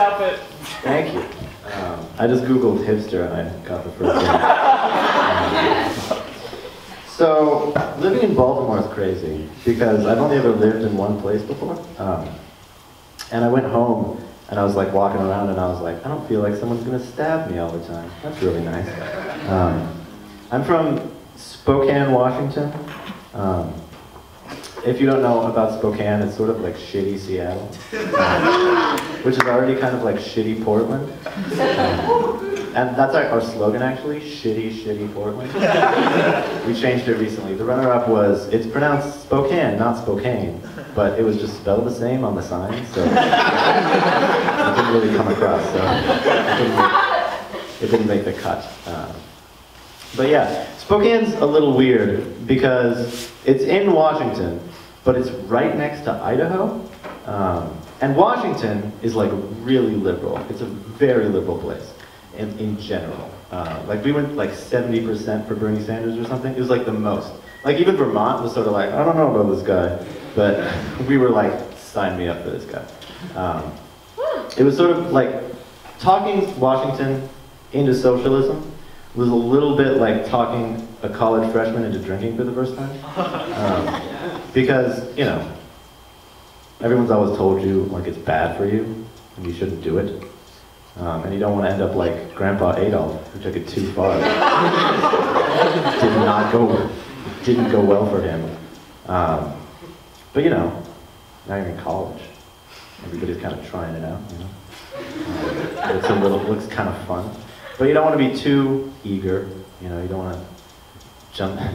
outfit. Thank you. I just Googled hipster and I got the first one. So, living in Baltimore is crazy because I've only ever lived in one place before. And I went home and I was like walking around and I was like, I don't feel like someone's gonna stab me all the time. That's really nice. I'm from Spokane, Washington. If you don't know about Spokane, it's sort of like shitty Seattle, which is already kind of like shitty Portland. And that's our slogan actually, shitty, shitty Portland. We changed it recently. The runner-up was, it's pronounced Spokane, not Spokane, but it was just spelled the same on the sign, so it didn't really come across, so it didn't make the cut. But yeah, Spokane's a little weird because it's in Washington, but it's right next to Idaho. And Washington is like really liberal. It's a very liberal place in general. Like we went like 70% for Bernie Sanders or something. It was like the most. Like even Vermont was sort of like, I don't know about this guy, but we were like, sign me up for this guy. It was sort of like talking Washington into socialism was a little bit like talking a college freshman into drinking for the first time. Because, you know, everyone's always told you like it's bad for you and you shouldn't do it. And you don't want to end up like Grandpa Adolf, who took it too far. Didn't go well for him. But you know, now you're in college. Everybody's kind of trying it out, you know. Looks kind of fun. But you don't want to be too eager, you know, you don't want to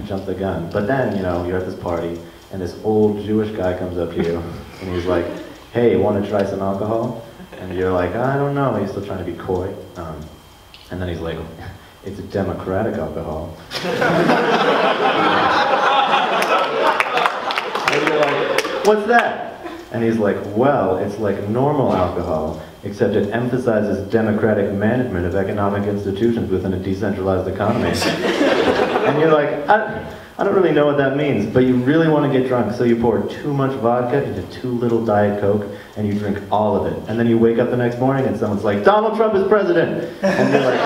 jump the gun. But then, you know, you're at this party, and this old Jewish guy comes up to you, and he's like, hey, want to try some alcohol? And you're like, I don't know, he's still trying to be coy. And then he's like, it's a democratic alcohol. And you're like, what's that? And he's like, well, it's like normal alcohol, except it emphasizes democratic management of economic institutions within a decentralized economy. And you're like, I don't really know what that means, but you really want to get drunk, so you pour too much vodka into too little Diet Coke, and you drink all of it. And then you wake up the next morning and someone's like, Donald Trump is president! And you're like,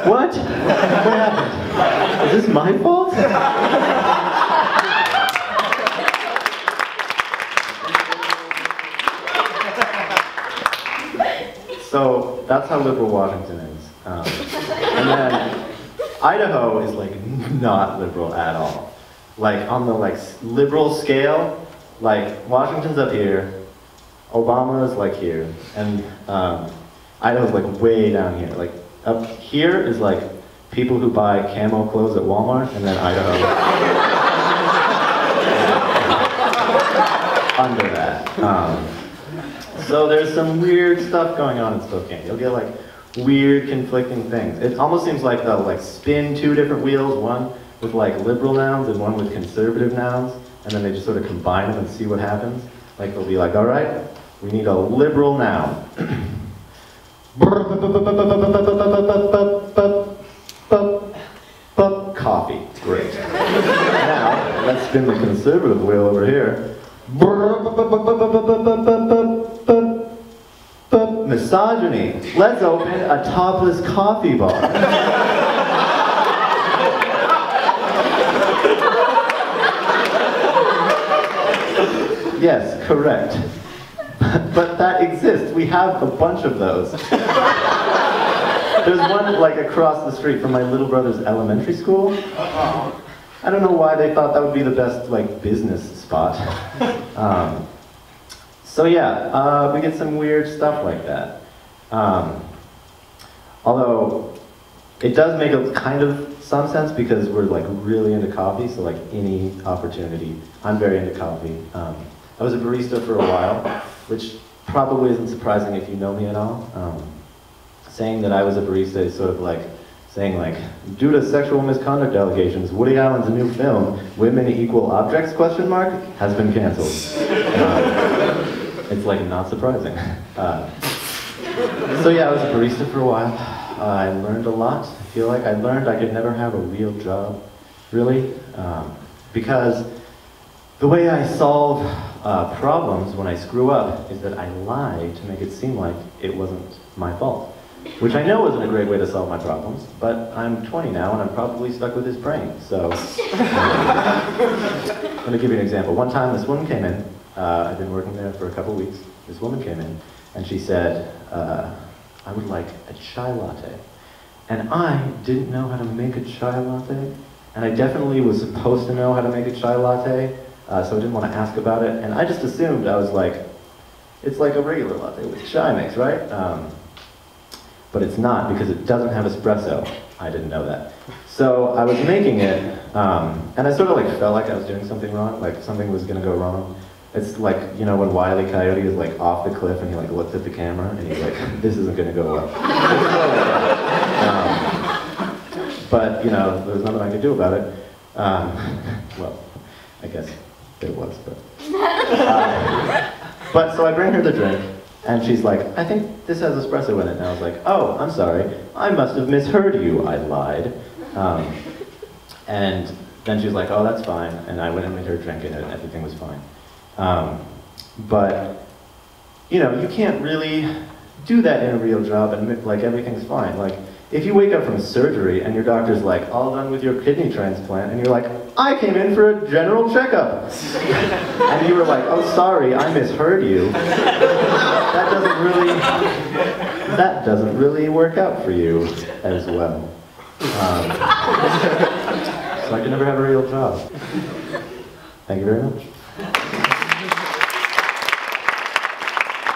what? What happened? Is this my fault? So that's how liberal Washington is. And then Idaho is like not liberal at all. Like on the like liberal scale, like Washington's up here, Obama is like here, and Idaho's like way down here. Like up here is like people who buy camo clothes at Walmart, and then Idaho under that. So there's some weird stuff going on in Spokane. You'll get like weird conflicting things. It almost seems like they'll like spin two different wheels, one with like liberal nouns and one with conservative nouns, and then they just sort of combine them and see what happens. Like they'll be like, all right, we need a liberal noun. Coffee, great. Now, let's spin the conservative wheel over here. Misogyny. Let's open a topless coffee bar. Yes, correct. But that exists. We have a bunch of those. There's one like across the street from my little brother's elementary school. I don't know why they thought that would be the best like business spot. So yeah, we get some weird stuff like that. Although it does make a kind of some sense because we're like really into coffee, so like any opportunity. I'm very into coffee. I was a barista for a while, which probably isn't surprising if you know me at all. Saying that I was a barista is sort of like saying like, due to sexual misconduct allegations, Woody Allen's new film, Women Equal Objects, has been canceled. It's like not surprising. So yeah, I was a barista for a while. I learned a lot. I feel like I learned I could never have a real job, really, because the way I solve problems when I screw up is that I lie to make it seem like it wasn't my fault. Which I know isn't a great way to solve my problems, but I'm 20 now and I'm probably stuck with this brain, so... Let me give you an example. One time this woman came in, I'd been working there for a couple weeks, this woman came in and she said, I would like a chai latte. And I didn't know how to make a chai latte, and I definitely was supposed to know how to make a chai latte, so I didn't want to ask about it, and I just assumed, I was like, it's like a regular latte with chai mix, right? But it's not, because it doesn't have espresso. I didn't know that. So I was making it, and I sort of like felt like I was doing something wrong, like something was gonna go wrong. It's like, you know, when Wile E. Coyote is like off the cliff and he like looks at the camera and he's like, this isn't gonna go well. But, you know, there was nothing I could do about it. Well, I guess there was, but... But so I bring her the drink, and she's like, I think this has espresso in it. And I was like, oh, I'm sorry. I must have misheard you, I lied. And then she was like, oh, that's fine. And I went and made her drink it, and everything was fine. But, you know, you can't really do that in a real job and like everything's fine. Like, if you wake up from surgery and your doctor's like, all done with your kidney transplant, and you're like, I came in for a general checkup. And you were like, oh, sorry, I misheard you. That doesn't really work out for you as well. So I could never have a real job. Thank you very much.